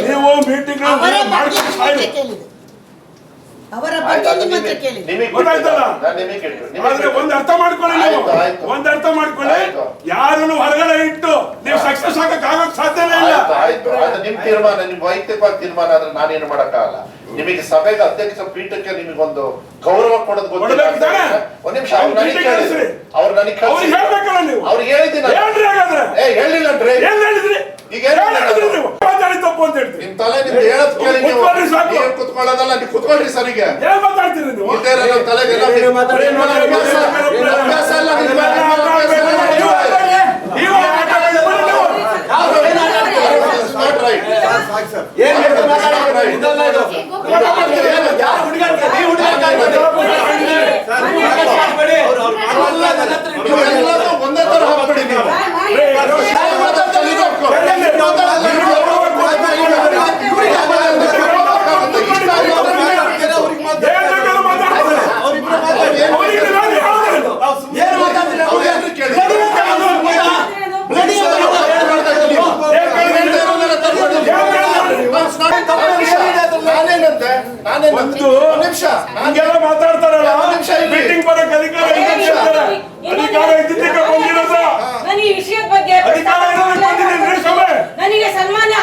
ನೀವು ಮೀಟಿಂಗ್ ಅವರ ಬಗ್ಗೆ ನಿಮ್ಮ ಹತ್ರ ಕೇಳಿ ಗೊತ್ತಾಯ್ತಲ್ಲ. ಆದ್ರೆ ಒಂದ್ ಅರ್ಥ ಮಾಡ್ಕೊಳ್ಳಿ, ನೀವು ಒಂದ್ ಅರ್ಥ ಮಾಡ್ಕೊಳ್ಳಿ, ಯಾರನ್ನು ಹೊರಗಡೆ ಇಟ್ಟು ನೀವು ಸಕ್ಸಸ್ ಆಗಕ್ ಸಾಧ್ಯನೇ ಇಲ್ಲ. ನಿಮ್ ತೀರ್ಮಾನ, ನಿಮ್ ವೈಯಕ್ತಿಕವಾದ ತೀರ್ಮಾನ ಆದ್ರೆ ನಾನೇನು ಮಾಡಕ್ಕಾಗಲ್ಲ. ನಿಮಗೆ ಸಭೆಗೆ ಅಧ್ಯಕ್ಷ ಪೀಠಕ್ಕೆ ನಿಮಗೊಂದು ಗೌರವ ಕೊಡೋದು ಗೊತ್ತಿಲ್ಲ. ಒಂದ್ ನಿಮಿಷ ಅವ್ರು ನನಗೆ ಕೇಳಿದ್ರಿ, ಅವ್ರು ನನಗೆ ಹೇಳ್ಬೇಕಲ್ಲ ನೀವು. ಅವ್ರಿಗೆ ಹೇಳಿದ್ದೀನಿ. ಹೇಳಿಲ್ಲನ್ರಿ, ಈಗ ಮಾತಾಡಿ ತಪ್ಪು ಅಂತ ಹೇಳ್ತೀವಿ. ನಿಮ್ ತಲೆ ನಿಮ್ದು ಹೇಳದ್ ಕೇಳಿ ನೀವು ಕುತ್ಕೊಳ್ಳೋದಲ್ಲ, ನೀವು ಕುತ್ಕೊಳ್ರಿ ಸರಿಗೆ. ಏನ್ ಮಾತಾಡ್ತೀರಿ ನೀವು? ತಲೆಗೆಲ್ಲ ಒಂದೇ ತರ ಹಾಕ್ಬಿಡಿ ನೀವು. ಹಂಗೆಲ್ಲ ಮಾತಾಡ್ತಾರಲ್ಲ, ಮೀಟಿಂಗ್ ಬರಕ್ ಅಧಿಕಾರ ಇದ್ದಿದ್ದಕ್ಕೆ ಬಂದಿರೋದು. ನನಗೆ ಈ ವಿಷಯದ ಬಗ್ಗೆ ಅಧಿಕಾರ ನನಗೆ ಸನ್ಮಾನ್ಯ